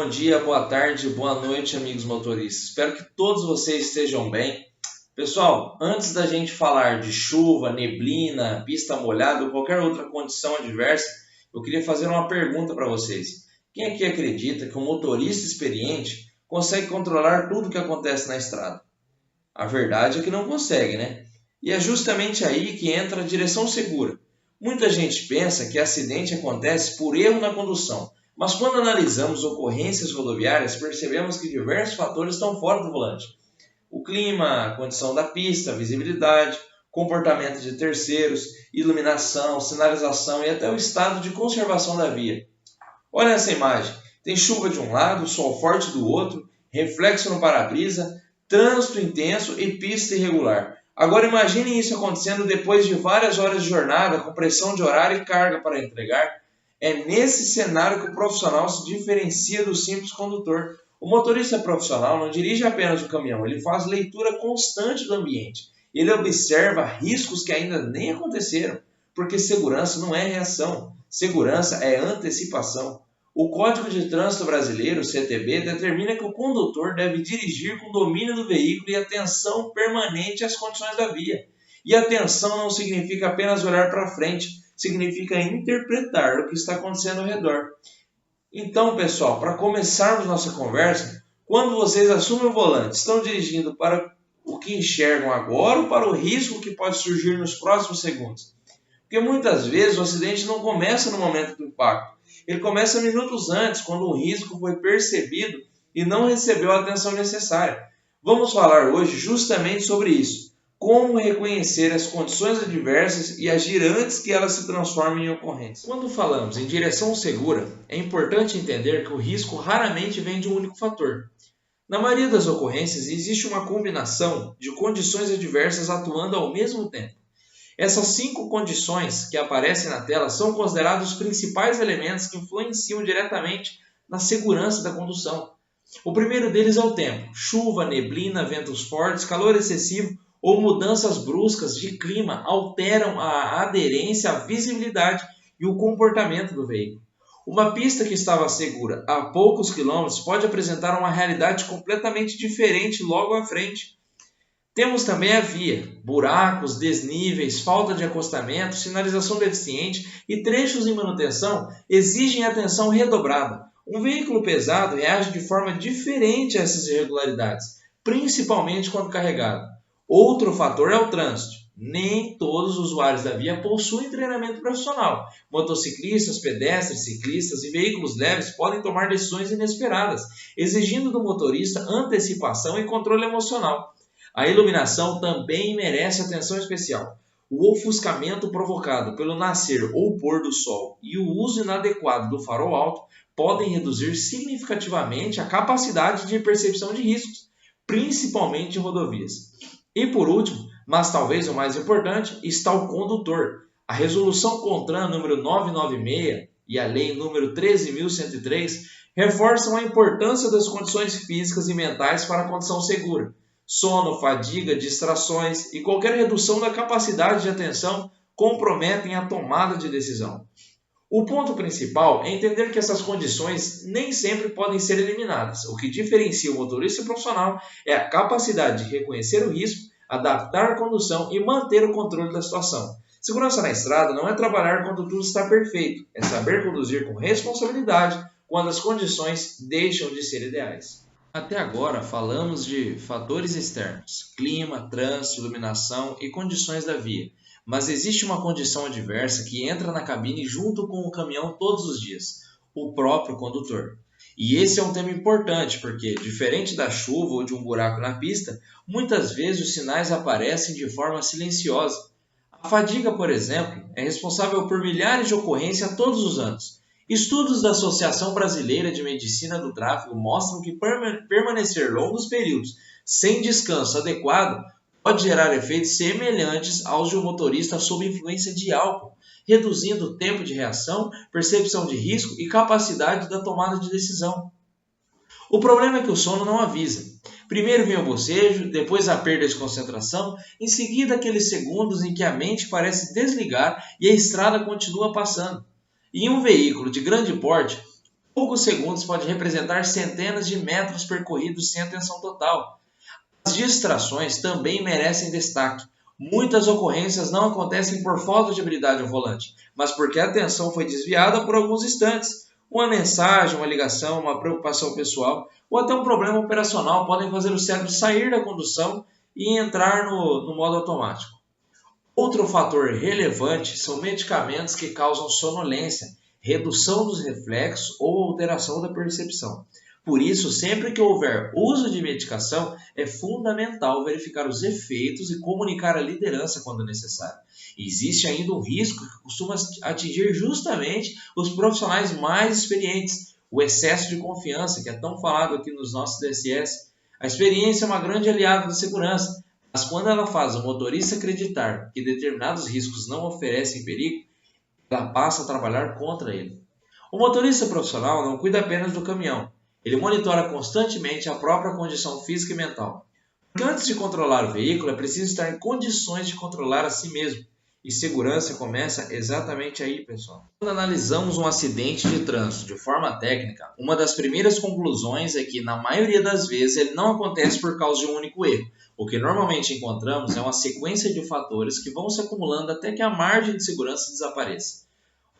bom dia, boa tarde, boa noite, amigos motoristas. Espero que todos vocês estejam bem. Pessoal, antes da gente falar de chuva, neblina, pista molhada ou qualquer outra condição adversa, eu queria fazer uma pergunta para vocês. Quem aqui acredita que um motorista experiente consegue controlar tudo o que acontece na estrada? A verdade é que não consegue, né? E é justamente aí que entra a direção segura. Muita gente pensa que acidente acontece por erro na condução, mas quando analisamos ocorrências rodoviárias, percebemos que diversos fatores estão fora do volante. O clima, a condição da pista, a visibilidade, comportamento de terceiros, iluminação, sinalização e até o estado de conservação da via. Olha essa imagem. Tem chuva de um lado, sol forte do outro, reflexo no para-brisa, trânsito intenso e pista irregular. Agora imagine isso acontecendo depois de várias horas de jornada, com pressão de horário e carga para entregar. É nesse cenário que o profissional se diferencia do simples condutor. O motorista profissional não dirige apenas o caminhão, ele faz leitura constante do ambiente. Ele observa riscos que ainda nem aconteceram, porque segurança não é reação, segurança é antecipação. O Código de Trânsito Brasileiro, CTB, determina que o condutor deve dirigir com domínio do veículo e atenção permanente às condições da via. E atenção não significa apenas olhar para frente, significa interpretar o que está acontecendo ao redor. Então, pessoal, para começarmos nossa conversa, quando vocês assumem o volante, estão dirigindo para o que enxergam agora ou para o risco que pode surgir nos próximos segundos? Porque muitas vezes o acidente não começa no momento do impacto. Ele começa minutos antes, quando o risco foi percebido e não recebeu a atenção necessária. Vamos falar hoje justamente sobre isso. Como reconhecer as condições adversas e agir antes que elas se transformem em ocorrência. Quando falamos em direção segura, é importante entender que o risco raramente vem de um único fator. Na maioria das ocorrências, existe uma combinação de condições adversas atuando ao mesmo tempo. Essas 5 condições que aparecem na tela são considerados os principais elementos que influenciam diretamente na segurança da condução. O primeiro deles é o tempo. Chuva, neblina, ventos fortes, calor excessivo ou mudanças bruscas de clima alteram a aderência, a visibilidade e o comportamento do veículo. Uma pista que estava segura a poucos quilômetros pode apresentar uma realidade completamente diferente logo à frente. Temos também a via, buracos, desníveis, falta de acostamento, sinalização deficiente e trechos em manutenção exigem atenção redobrada. Um veículo pesado reage de forma diferente a essas irregularidades, principalmente quando carregado. Outro fator é o trânsito. Nem todos os usuários da via possuem treinamento profissional. Motociclistas, pedestres, ciclistas e veículos leves podem tomar decisões inesperadas, exigindo do motorista antecipação e controle emocional. A iluminação também merece atenção especial. O ofuscamento provocado pelo nascer ou pôr do sol e o uso inadequado do farol alto podem reduzir significativamente a capacidade de percepção de riscos, principalmente em rodovias. E por último, mas talvez o mais importante, está o condutor. A Resolução CONTRAN número 996 e a Lei número 13.103 reforçam a importância das condições físicas e mentais para a condução segura. Sono, fadiga, distrações e qualquer redução da capacidade de atenção comprometem a tomada de decisão. O ponto principal é entender que essas condições nem sempre podem ser eliminadas. O que diferencia o motorista profissional é a capacidade de reconhecer o risco, adaptar a condução e manter o controle da situação. Segurança na estrada não é trabalhar quando tudo está perfeito, é saber conduzir com responsabilidade quando as condições deixam de ser ideais. Até agora falamos de fatores externos, clima, trânsito, iluminação e condições da via. Mas existe uma condição adversa que entra na cabine junto com o caminhão todos os dias, o próprio condutor. E esse é um tema importante porque, diferente da chuva ou de um buraco na pista, muitas vezes os sinais aparecem de forma silenciosa. A fadiga, por exemplo, é responsável por milhares de ocorrências todos os anos. Estudos da Associação Brasileira de Medicina do Tráfego mostram que permanecer longos períodos sem descanso adequado pode gerar efeitos semelhantes aos de um motorista sob influência de álcool, reduzindo o tempo de reação, percepção de risco e capacidade da tomada de decisão. O problema é que o sono não avisa. Primeiro vem o bocejo, depois a perda de concentração, em seguida aqueles segundos em que a mente parece desligar e a estrada continua passando. Em um veículo de grande porte, Poucos segundos pode representar centenas de metros percorridos sem atenção total. As distrações também merecem destaque. Muitas ocorrências não acontecem por falta de habilidade ao volante, mas porque a atenção foi desviada por alguns instantes. Uma mensagem, uma ligação, uma preocupação pessoal ou até um problema operacional podem fazer o cérebro sair da condução e entrar no modo automático. Outro fator relevante são medicamentos que causam sonolência, redução dos reflexos ou alteração da percepção. Por isso, sempre que houver uso de medicação, é fundamental verificar os efeitos e comunicar à liderança quando necessário. Existe ainda um risco que costuma atingir justamente os profissionais mais experientes, o excesso de confiança, que é tão falado aqui nos nossos DSS. A experiência é uma grande aliada da segurança, mas quando ela faz o motorista acreditar que determinados riscos não oferecem perigo, ela passa a trabalhar contra ele. O motorista profissional não cuida apenas do caminhão, ele monitora constantemente a própria condição física e mental. Porque antes de controlar o veículo, é preciso estar em condições de controlar a si mesmo. E segurança começa exatamente aí, pessoal. Quando analisamos um acidente de trânsito de forma técnica, uma das primeiras conclusões é que, na maioria das vezes, ele não acontece por causa de um único erro. O que normalmente encontramos é uma sequência de fatores que vão se acumulando até que a margem de segurança desapareça.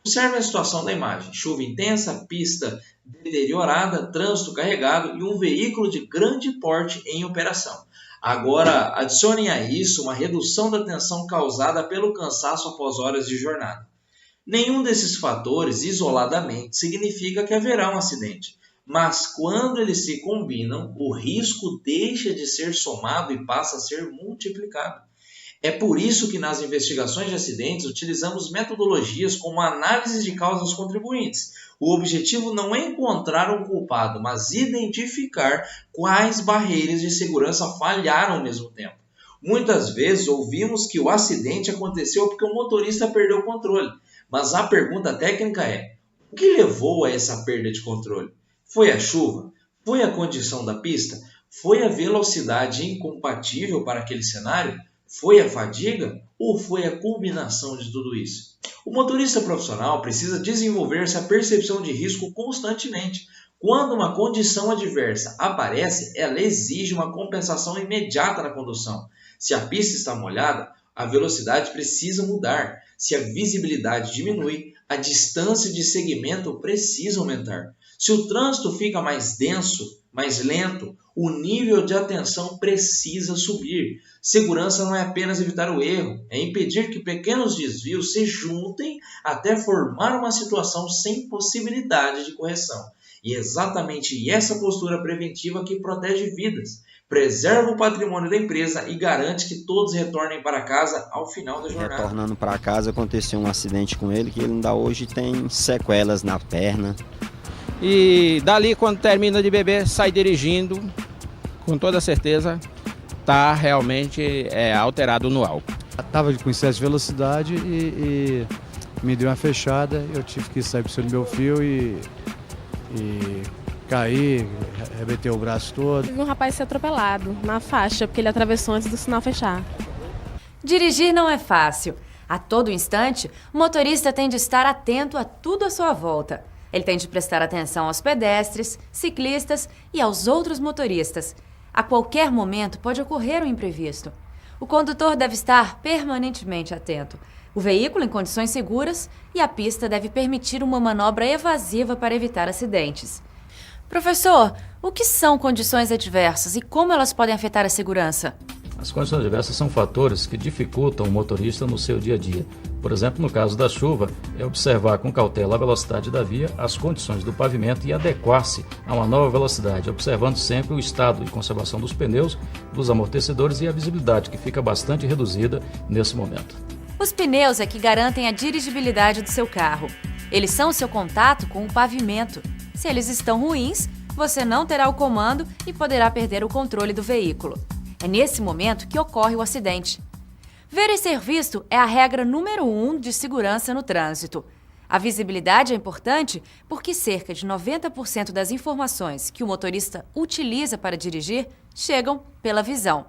Observe a situação da imagem: chuva intensa, pista deteriorada, trânsito carregado e um veículo de grande porte em operação. Agora, adicionem a isso uma redução da tensão causada pelo cansaço após horas de jornada. Nenhum desses fatores, isoladamente, significa que haverá um acidente, mas quando eles se combinam, o risco deixa de ser somado e passa a ser multiplicado. É por isso que nas investigações de acidentes utilizamos metodologias como a análise de causas contribuintes. O objetivo não é encontrar um culpado, mas identificar quais barreiras de segurança falharam ao mesmo tempo. Muitas vezes ouvimos que o acidente aconteceu porque o motorista perdeu o controle, mas a pergunta técnica é: o que levou a essa perda de controle? Foi a chuva? Foi a condição da pista? Foi a velocidade incompatível para aquele cenário? Foi a fadiga ou foi a combinação de tudo isso? O motorista profissional precisa desenvolver essa percepção de risco constantemente. Quando uma condição adversa aparece, ela exige uma compensação imediata na condução. Se a pista está molhada, a velocidade precisa mudar. Se a visibilidade diminui, a distância de segmento precisa aumentar. Se o trânsito fica mais denso, mais lento, o nível de atenção precisa subir. Segurança não é apenas evitar o erro, é impedir que pequenos desvios se juntem até formar uma situação sem possibilidade de correção. E é exatamente essa postura preventiva que protege vidas, preserva o patrimônio da empresa e garante que todos retornem para casa ao final da jornada. Retornando para casa, aconteceu um acidente com ele que ele ainda hoje tem sequelas na perna. E dali, quando termina de beber, sai dirigindo, com toda certeza, está realmente alterado no álcool. Estava com excesso de velocidade e me deu uma fechada, eu tive que sair por cima do meu fio e caí, arrebentei o braço todo. Vi um rapaz ser atropelado na faixa, porque ele atravessou antes do sinal fechar. Dirigir não é fácil. A todo instante, o motorista tem de estar atento a tudo à sua volta. Ele tem de prestar atenção aos pedestres, ciclistas e aos outros motoristas. A qualquer momento pode ocorrer um imprevisto. O condutor deve estar permanentemente atento. O veículo em condições seguras e a pista deve permitir uma manobra evasiva para evitar acidentes. Professor, o que são condições adversas e como elas podem afetar a segurança? As condições adversas são fatores que dificultam o motorista no seu dia a dia. Por exemplo, no caso da chuva, é observar com cautela a velocidade da via, as condições do pavimento e adequar-se a uma nova velocidade, observando sempre o estado de conservação dos pneus, dos amortecedores e a visibilidade, que fica bastante reduzida nesse momento. Os pneus é que garantem a dirigibilidade do seu carro. Eles são o seu contato com o pavimento. Se eles estão ruins, você não terá o comando e poderá perder o controle do veículo. É nesse momento que ocorre o acidente. Ver e ser visto é a regra número 1 de segurança no trânsito. A visibilidade é importante porque cerca de 90% das informações que o motorista utiliza para dirigir chegam pela visão.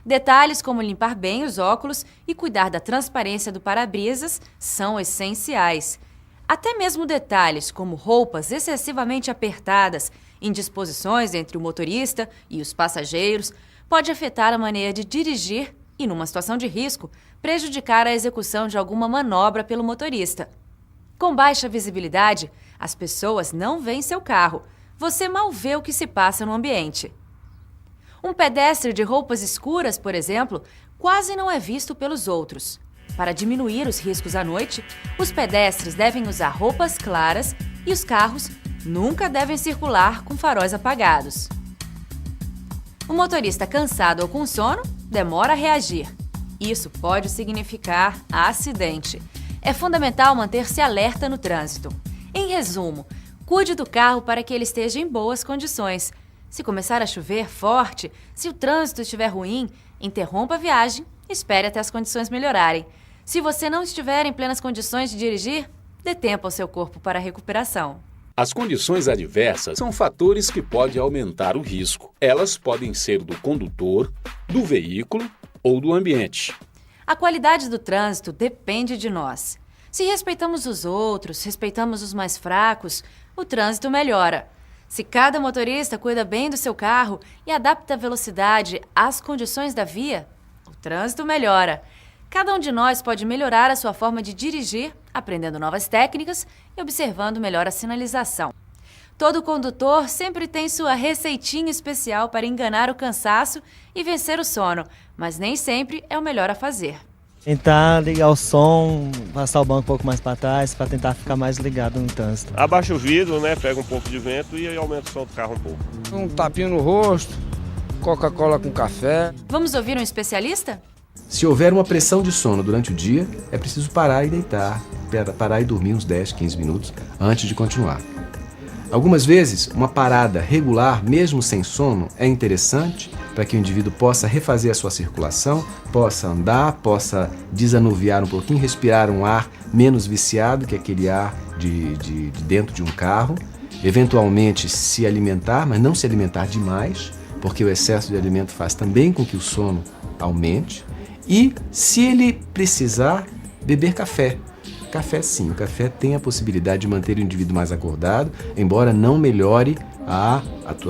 Detalhes como limpar bem os óculos e cuidar da transparência do para-brisas são essenciais. Até mesmo detalhes como roupas excessivamente apertadas, indisposições entre o motorista e os passageiros, pode afetar a maneira de dirigir e, numa situação de risco, prejudicar a execução de alguma manobra pelo motorista. Com baixa visibilidade, as pessoas não veem seu carro. Você mal vê o que se passa no ambiente. Um pedestre de roupas escuras, por exemplo, quase não é visto pelos outros. Para diminuir os riscos à noite, os pedestres devem usar roupas claras e os carros nunca devem circular com faróis apagados. O motorista cansado ou com sono demora a reagir. Isso pode significar acidente. É fundamental manter-se alerta no trânsito. Em resumo, cuide do carro para que ele esteja em boas condições. Se começar a chover forte, se o trânsito estiver ruim, interrompa a viagem e espere até as condições melhorarem. Se você não estiver em plenas condições de dirigir, dê tempo ao seu corpo para a recuperação. As condições adversas são fatores que podem aumentar o risco. Elas podem ser do condutor, do veículo ou do ambiente. A qualidade do trânsito depende de nós. Se respeitamos os outros, respeitamos os mais fracos, o trânsito melhora. Se cada motorista cuida bem do seu carro e adapta a velocidade às condições da via, o trânsito melhora. Cada um de nós pode melhorar a sua forma de dirigir, aprendendo novas técnicas e observando melhor a sinalização. Todo condutor sempre tem sua receitinha especial para enganar o cansaço e vencer o sono, mas nem sempre é o melhor a fazer. Tentar ligar o som, passar o banco um pouco mais para trás, para tentar ficar mais ligado no trânsito. Abaixa o vidro, né? Pega um pouco de vento e aumenta o som do carro um pouco. Um tapinha no rosto, Coca-Cola com café. Vamos ouvir um especialista? Se houver uma pressão de sono durante o dia, é preciso parar e deitar, parar e dormir uns 10, 15 minutos antes de continuar. Algumas vezes, uma parada regular, mesmo sem sono, é interessante para que o indivíduo possa refazer a sua circulação, possa andar, possa desanuviar um pouquinho, respirar um ar menos viciado que aquele ar de dentro de um carro, eventualmente se alimentar, mas não se alimentar demais, porque o excesso de alimento faz também com que o sono aumente. E, se ele precisar, beber café. Café sim, o café tem a possibilidade de manter o indivíduo mais acordado, embora não melhore a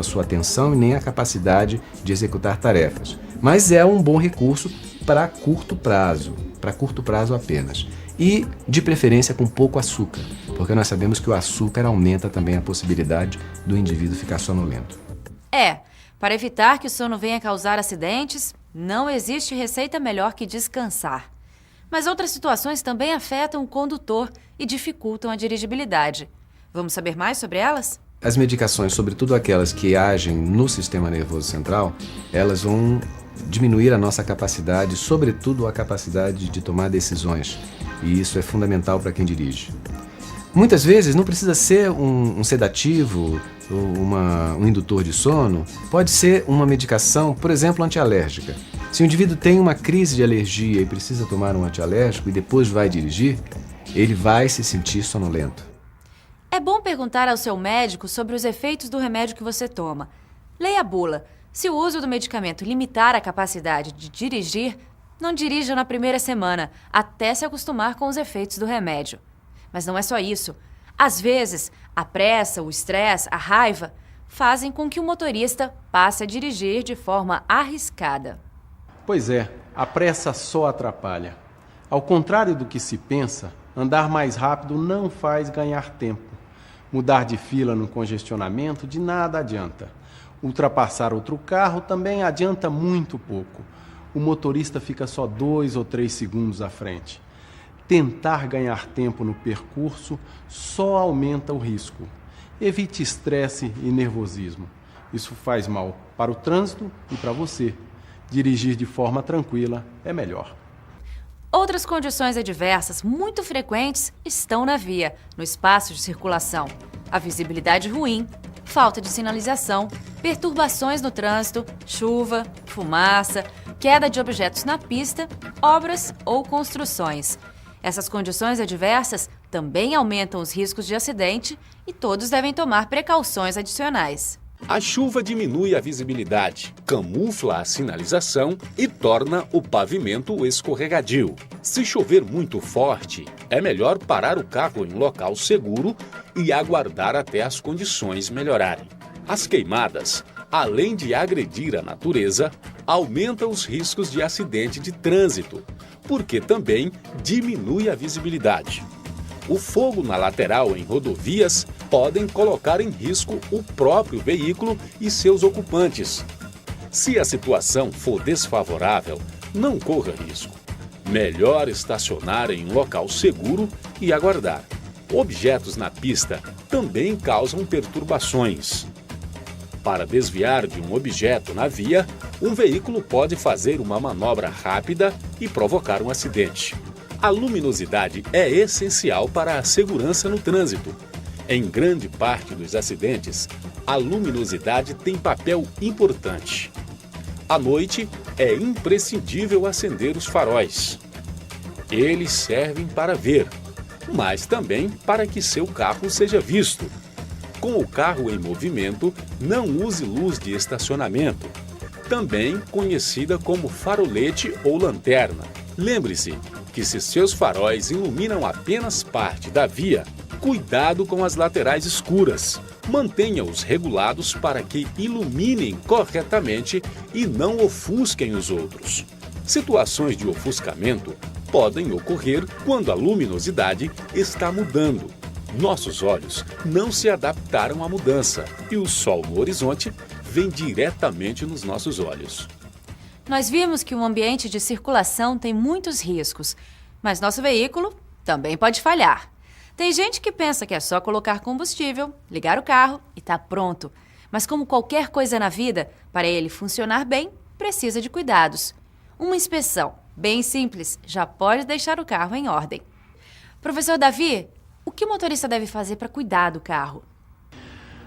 sua atenção e nem a capacidade de executar tarefas. Mas é um bom recurso para curto prazo apenas. E, de preferência, com pouco açúcar, porque nós sabemos que o açúcar aumenta também a possibilidade do indivíduo ficar sonolento. Para evitar que o sono venha causar acidentes, não existe receita melhor que descansar. Mas outras situações também afetam o condutor e dificultam a dirigibilidade. Vamos saber mais sobre elas? As medicações, sobretudo aquelas que agem no sistema nervoso central, elas vão diminuir a nossa capacidade, sobretudo a capacidade de tomar decisões. E isso é fundamental para quem dirige. Muitas vezes não precisa ser um sedativo, um indutor de sono, pode ser uma medicação, por exemplo, antialérgica. Se o indivíduo tem uma crise de alergia e precisa tomar um antialérgico e depois vai dirigir, ele vai se sentir sonolento. É bom perguntar ao seu médico sobre os efeitos do remédio que você toma. Leia a bula. Se o uso do medicamento limitar a capacidade de dirigir, não dirija na primeira semana, até se acostumar com os efeitos do remédio. Mas não é só isso. Às vezes, a pressa, o estresse, a raiva fazem com que o motorista passe a dirigir de forma arriscada. Pois é, a pressa só atrapalha. Ao contrário do que se pensa, andar mais rápido não faz ganhar tempo. Mudar de fila no congestionamento de nada adianta. Ultrapassar outro carro também adianta muito pouco. O motorista fica só 2 ou 3 segundos à frente. Tentar ganhar tempo no percurso só aumenta o risco. Evite estresse e nervosismo. Isso faz mal para o trânsito e para você. Dirigir de forma tranquila é melhor. Outras condições adversas muito frequentes estão na via, no espaço de circulação. A visibilidade ruim, falta de sinalização, perturbações no trânsito, chuva, fumaça, queda de objetos na pista, obras ou construções. Essas condições adversas também aumentam os riscos de acidente e todos devem tomar precauções adicionais. A chuva diminui a visibilidade, camufla a sinalização e torna o pavimento escorregadio. Se chover muito forte, é melhor parar o carro em um local seguro e aguardar até as condições melhorarem. As queimadas, além de agredir a natureza, aumentam os riscos de acidente de trânsito, porque também diminui a visibilidade. O fogo na lateral em rodovias podem colocar em risco o próprio veículo e seus ocupantes. Se a situação for desfavorável, não corra risco. Melhor estacionar em um local seguro e aguardar. Objetos na pista também causam perturbações. Para desviar de um objeto na via, um veículo pode fazer uma manobra rápida e provocar um acidente. A luminosidade é essencial para a segurança no trânsito. Em grande parte dos acidentes, a luminosidade tem papel importante. À noite, é imprescindível acender os faróis. Eles servem para ver, mas também para que seu carro seja visto. Com o carro em movimento, não use luz de estacionamento, também conhecida como farolete ou lanterna. Lembre-se que se seus faróis iluminam apenas parte da via, cuidado com as laterais escuras. Mantenha-os regulados para que iluminem corretamente e não ofusquem os outros. Situações de ofuscamento podem ocorrer quando a luminosidade está mudando. Nossos olhos não se adaptaram à mudança e o sol no horizonte vem diretamente nos nossos olhos. Nós vimos que um ambiente de circulação tem muitos riscos, mas nosso veículo também pode falhar. Tem gente que pensa que é só colocar combustível, ligar o carro e tá pronto. Mas como qualquer coisa na vida, para ele funcionar bem, precisa de cuidados. Uma inspeção bem simples já pode deixar o carro em ordem. Professor Davi, o que o motorista deve fazer para cuidar do carro?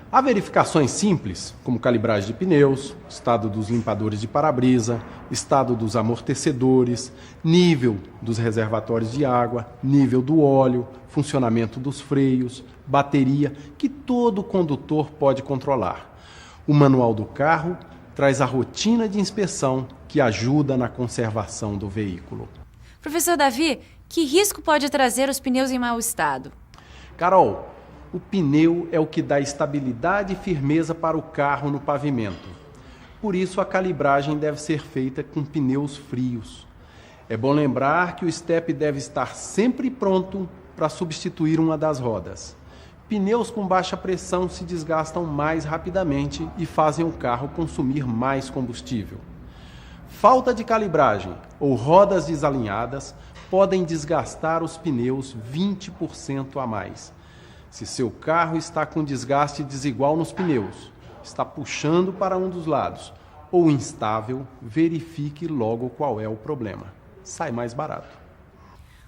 Há verificações simples, como calibragem de pneus, estado dos limpadores de para-brisa, estado dos amortecedores, nível dos reservatórios de água, nível do óleo, funcionamento dos freios, bateria, que todo condutor pode controlar. O manual do carro traz a rotina de inspeção que ajuda na conservação do veículo. Professor Davi, que risco pode trazer os pneus em mau estado? Carol, o pneu é o que dá estabilidade e firmeza para o carro no pavimento. Por isso, a calibragem deve ser feita com pneus frios. É bom lembrar que o estepe deve estar sempre pronto para substituir uma das rodas. Pneus com baixa pressão se desgastam mais rapidamente e fazem o carro consumir mais combustível. Falta de calibragem ou rodas desalinhadas podem desgastar os pneus 20% a mais. Se seu carro está com desgaste desigual nos pneus, está puxando para um dos lados ou instável, verifique logo qual é o problema. Sai mais barato.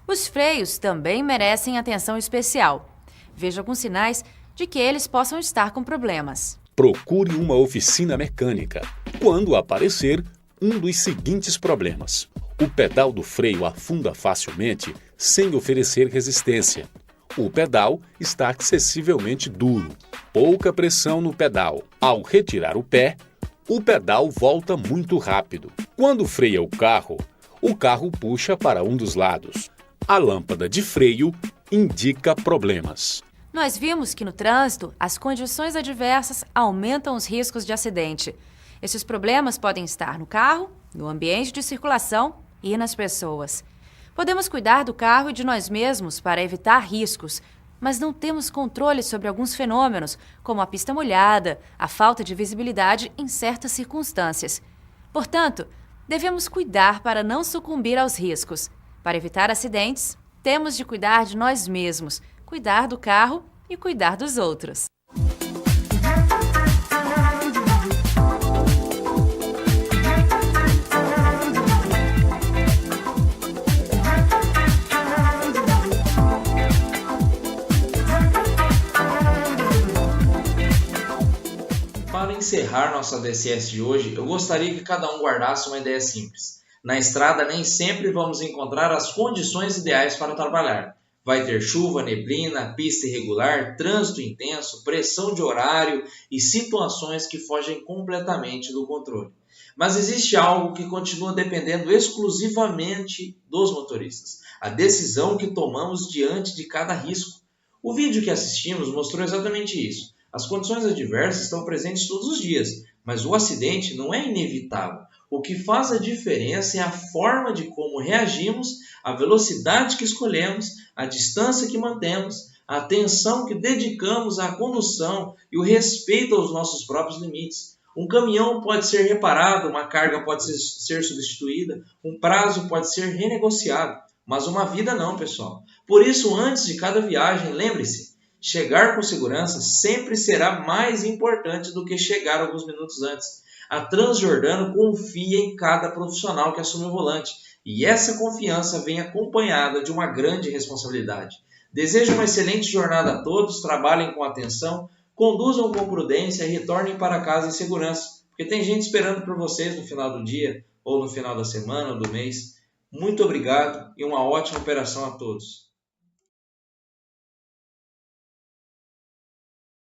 Os freios também merecem atenção especial. Veja alguns sinais de que eles possam estar com problemas. Procure uma oficina mecânica quando aparecer um dos seguintes problemas. O pedal do freio afunda facilmente sem oferecer resistência. O pedal está excessivamente duro, pouca pressão no pedal. Ao retirar o pedal volta muito rápido. Quando freia o carro puxa para um dos lados. A lâmpada de freio indica problemas. Nós vimos que no trânsito, as condições adversas aumentam os riscos de acidente. Esses problemas podem estar no carro, no ambiente de circulação e nas pessoas. Podemos cuidar do carro e de nós mesmos para evitar riscos, mas não temos controle sobre alguns fenômenos, como a pista molhada, a falta de visibilidade em certas circunstâncias. Portanto, devemos cuidar para não sucumbir aos riscos. Para evitar acidentes, temos de cuidar de nós mesmos, cuidar do carro e cuidar dos outros. Para encerrar nossa DCS de hoje, eu gostaria que cada um guardasse uma ideia simples. Na estrada, nem sempre vamos encontrar as condições ideais para trabalhar, Vai ter chuva, neblina, pista irregular, trânsito intenso, pressão de horário e situações que fogem completamente do controle. Mas existe algo que continua dependendo exclusivamente dos motoristas: a decisão que tomamos diante de cada risco. O vídeo que assistimos mostrou exatamente isso. As condições adversas estão presentes todos os dias, mas o acidente não é inevitável. O que faz a diferença é a forma de como reagimos, a velocidade que escolhemos, a distância que mantemos, a atenção que dedicamos à condução e o respeito aos nossos próprios limites. Um caminhão pode ser reparado, uma carga pode ser substituída, um prazo pode ser renegociado, mas uma vida não, pessoal. Por isso, antes de cada viagem, lembre-se, chegar com segurança sempre será mais importante do que chegar alguns minutos antes. A Transjordano confia em cada profissional que assume o volante, e essa confiança vem acompanhada de uma grande responsabilidade. Desejo uma excelente jornada a todos, trabalhem com atenção, conduzam com prudência e retornem para casa em segurança, porque tem gente esperando por vocês no final do dia, ou no final da semana, ou do mês. Muito obrigado e uma ótima operação a todos.